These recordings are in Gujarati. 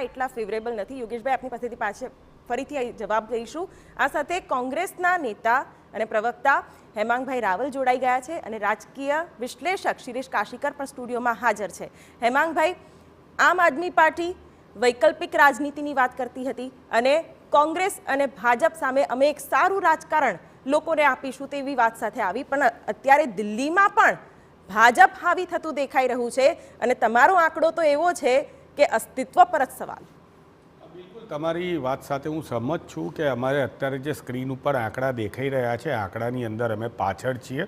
એટલા ફેવરેબલ નથી. યોગેશભાઈ, આપની પાસેથી પાછળ ફરીથી જવાબ લઈશું. આ સાથે કોંગ્રેસના નેતા અને પ્રવક્તા હેમાંગભાઈ રાવલ જોડાઈ ગયા છે અને રાજકીય વિશ્લેષક શિરીષ કાશીકર પણ સ્ટુડિયોમાં હાજર છે. હેમાંગભાઈ, આમ આદમી પાર્ટી વૈકલ્પિક રાજનીતિની વાત કરતી હતી અને કોંગ્રેસ અને ભાજપ સામે અમે એક સારું રાજકારણ લોકોને આપીશું તેવી વાત સાથે આવી, પણ અત્યારે દિલ્હીમાં પણ ભાજપ હાવી થતું દેખાઈ રહ્યું છે અને તમારો આંકડો તો એવો છે કે અસ્તિત્વ પર જ સવાલ. બિલકુલ તમારી વાત સાથે હું સહમત છું કે અમારે અત્યારે જે સ્ક્રીન ઉપર આંકડા દેખાઈ રહ્યા છે, આંકડાની અંદર અમે પાછળ છીએ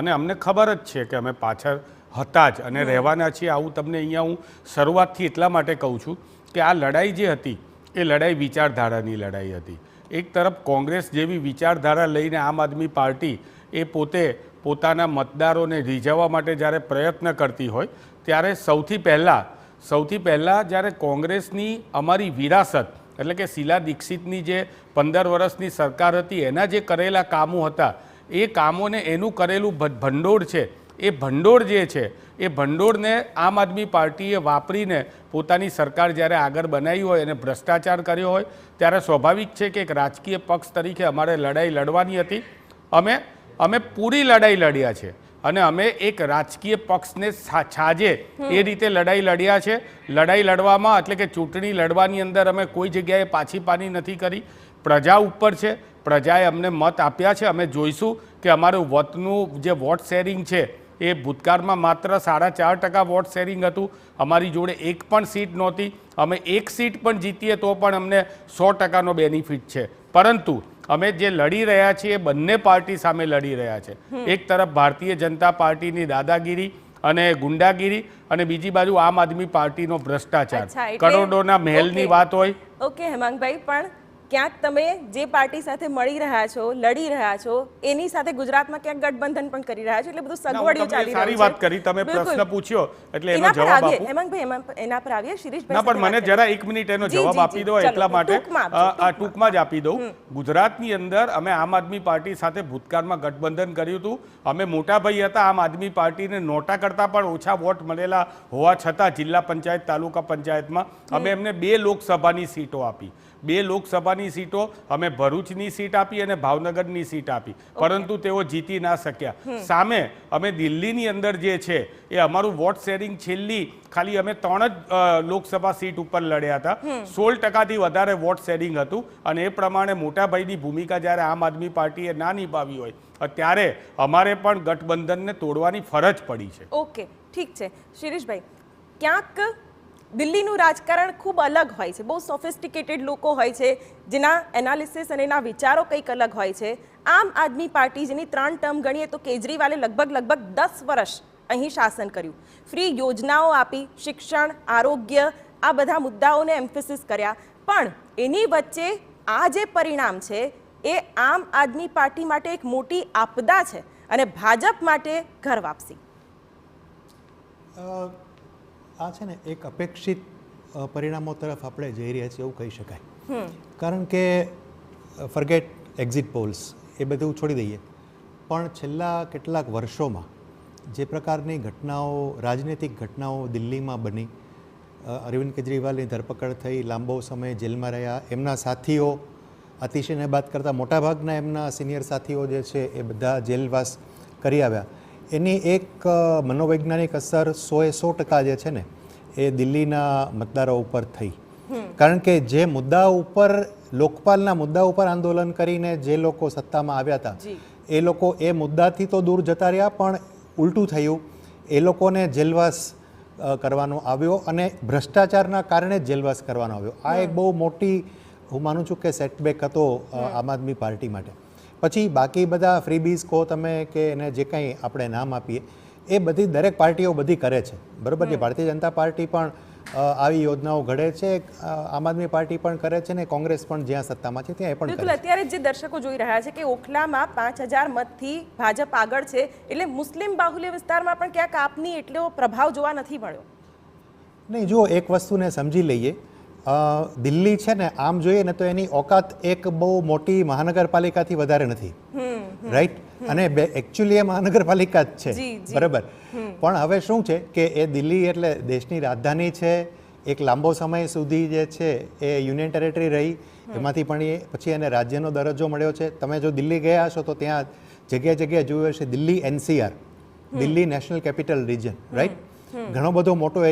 અને અમને ખબર જ છે કે અમે પાછળ હતા જ અને રહેવાના છીએ. આવું તમને અહીંયા હું શરૂઆતથી એટલા માટે કહું છું કે આ લડાઈ જે હતી એ લડાઈ વિચારધારાની લડાઈ હતી. એક તરફ કોંગ્રેસ જેવી વિચારધારા લઈને આમ આદમી પાર્ટી એ પોતે પોતાના મતદારોને રીઝવવા માટે જ્યારે પ્રયત્ન કરતી હોય ત્યારે સૌથી પહેલાં જ્યારે કોંગ્રેસની અમારી વિરાસત એટલે કે શીલા દીક્ષિતની જે 15 વર્ષની સરકાર હતી એના જે કરેલા કામો હતા એ કામોને એનું કરેલું ભંડોળ છે, એ ભંડોળ જે છે એ ભંડોળને આમ આદમી પાર્ટીએ વાપરીને પોતાની સરકાર જ્યારે આગળ બનાવી હોય અને ભ્રષ્ટાચાર કર્યો હોય ત્યારે સ્વાભાવિક છે કે એક રાજકીય પક્ષ તરીકે અમારે લડાઈ લડવાની હતી. અમે પૂરી લડાઈ લડ્યા છે અને અમે એક રાજકીય પક્ષને છાજે એ રીતે લડાઈ લડ્યા છે. લડાઈ લડવામાં એટલે કે ચૂંટણી લડવાની અંદર અમે કોઈ જગ્યાએ પાછી પાની નથી કરી. પ્રજા ઉપર છે, પ્રજાએ અમને મત આપ્યા છે. અમે જોઈશું કે અમારું વતનું જે વોટ શેરિંગ છે એ ભૂતકાળમાં માત્ર 4.5% વોટ શેરિંગ હતું. અમારી જોડે એક પણ સીટ નહોતી. અમે એક સીટ પણ જીતીએ તો પણ અમને 100%નો બેનિફિટ છે. પરંતુ અમે જે લડી રહ્યા છીએ એ બંને પાર્ટી સામે લડી રહ્યા છે. એક તરફ ભારતીય જનતા પાર્ટીની દાદાગીરી અને ગુંડાગીરી અને બીજી બાજુ આમ આદમી પાર્ટીનો ભ્રષ્ટાચાર, કરોડોના મહેલની વાત હોય. ઓકે હેમાંગભાઈ, પણ ક્યાંક તમે જે પાર્ટી સાથે મળી રહ્યા છો, લડી રહ્યા છો, એની સાથે ગુજરાતમાં ક્યાંક ગઠબંધન પણ કરી રહ્યા છો, એટલે બધું સગવડિયું ચાલી રહ્યું છે. સારી વાત કરી તમે, પ્રશ્ન પૂછ્યો એટલે એનો જવાબ આપો. હેમાંગભાઈ, એના પર આવીએ. શિરીષભાઈ, ના પણ મને જરા 1 મિનિટ એનો જવાબ આપી દો એટલા માટે ટૂંકમાં જ આપી દઉં. ગુજરાતની અંદર અમે આમ આદમી પાર્ટી સાથે ભૂતકાળમાં ગઠબંધન કર્યું હતું. અમે મોટાભાઈ હતા. આમ આદમી પાર્ટીને નોટા કરતાં પણ ઓછા વોટ મળેલા હોવા છતાં જિલ્લા પંચાયત, તાલુકા પંચાયતમાં અમે એમને 2 લોકસભાની સીટો આપી. 2 લોકસભાની સીટો અમે ભરૂચની સીટ આપી અને ભાવનગરની સીટ આપી, પરંતુ તેઓ જીતી ના શક્યા. સામે અમે દિલ્હીની અંદર જે છે એ અમારું વોટ શેરિંગ છેલ્લી ખાલી અમે 3 જ લોકસભા સીટ ઉપર લડ્યા હતા. 16%થી વધારે વોટ શેરિંગ હતું અને એ પ્રમાણે મોટાભાઈની ભૂમિકા જ્યારે આમ આદમી પાર્ટીએ ના નિભાવી હોય ત્યારે અમારે પણ ગઠબંધનને તોડવાની ફરજ પડી છે. ઓકે, ઠીક છે. શિરીષભાઈ, ક્યાંક દિલ્હીનું રાજકારણ ખૂબ અલગ હોય છે. બહુ સોફિસ્ટિકેટેડ લોકો હોય છે જેના એનાલિસિસ અને એના વિચારો કંઈક અલગ હોય છે. આમ આદમી પાર્ટી જેની 3 ટર્મ ગણીએ તો કેજરીવાલે લગભગ 10 વર્ષ અહીં શાસન કર્યું, ફ્રી યોજનાઓ આપી, શિક્ષણ, આરોગ્ય, આ બધા મુદ્દાઓને એમ્ફેસિસ કર્યા, પણ એની વચ્ચે આ જે પરિણામ છે એ આમ આદમી પાર્ટી માટે એક મોટી આપદા છે અને ભાજપ માટે ઘર વાપસી. આ છે ને એક અપેક્ષિત પરિણામો તરફ આપણે જઈ રહ્યા છીએ એવું કહી શકાય. કારણ કે ફર્ગેટ એક્ઝિટ પોલ્સ એ બધું છોડી દઈએ, પણ છેલ્લા કેટલાક વર્ષોમાં જે પ્રકારની ઘટનાઓ, રાજનૈતિક ઘટનાઓ દિલ્હીમાં બની, અરવિંદ કેજરીવાલની ધરપકડ થઈ, લાંબો સમય જેલમાં રહ્યા, એમના સાથીઓ, અતિશયને બાદ કરતાં મોટાભાગના એમના સિનિયર સાથીઓ જે છે એ બધા જેલવાસ કરી આવ્યા, એની એક મનોવૈજ્ઞાનિક અસર 100% જે છે ને એ દિલ્હીના મતદારો ઉપર થઈ. કારણ કે જે મુદ્દા ઉપર, લોકપાલના મુદ્દા ઉપર આંદોલન કરીને જે લોકો સત્તામાં આવ્યા હતા એ લોકો એ મુદ્દાથી તો દૂર જતા રહ્યા, પણ ઉલટું થયું, એ લોકોને જેલવાસ કરવાનો આવ્યો અને ભ્રષ્ટાચારના કારણે જેલવાસ કરવાનો આવ્યો. આ એક બહુ મોટી, હું માનું છું કે સેટબેક હતો આમ આદમી પાર્ટી માટે. પછી બાકી બધા ફ્રીબીઝ કહો તમે કે એને જે કંઈ આપણે નામ આપીએ એ બધી દરેક પાર્ટીઓ બધી કરે છે, બરાબર છે. ભારતીય જનતા પાર્ટી પણ આવી યોજનાઓ ઘડે છે, આમ આદમી પાર્ટી પણ કરે છે ને કોંગ્રેસ પણ જ્યાં સત્તામાં છે ત્યાં એ પણ કરે છે. અત્યારે જે દર્શકો જોઈ રહ્યા છે કે ઓખલામાં 5000 મતથી ભાજપ આગળ છે, એટલે મુસ્લિમ બાહુલ્ય વિસ્તારમાં પણ ક્યાંક આપની એટલો પ્રભાવ જોવા નથી મળ્યો. નહીં, જો એક વસ્તુને સમજી લઈએ, દિલ્હી છે ને આમ જોઈએ ને તો એની ઓકાત એક બહુ મોટી મહાનગરપાલિકાથી વધારે નથી, રાઈટ? અને એકચ્યુઅલી એ મહાનગરપાલિકા જ છે, બરાબર. પણ હવે શું છે કે એ દિલ્હી એટલે દેશની રાજધાની છે, એક લાંબો સમય સુધી જે છે એ યુનિયન ટેરેટરી રહી, એમાંથી પણ પછી એને રાજ્યનો દરજ્જો મળ્યો છે. તમે જો દિલ્હી ગયા હશો તો ત્યાં જગ્યાએ જગ્યાએ જોયું હશે Delhi NCR, Delhi national capital region, right? ઘણો બધો મોટો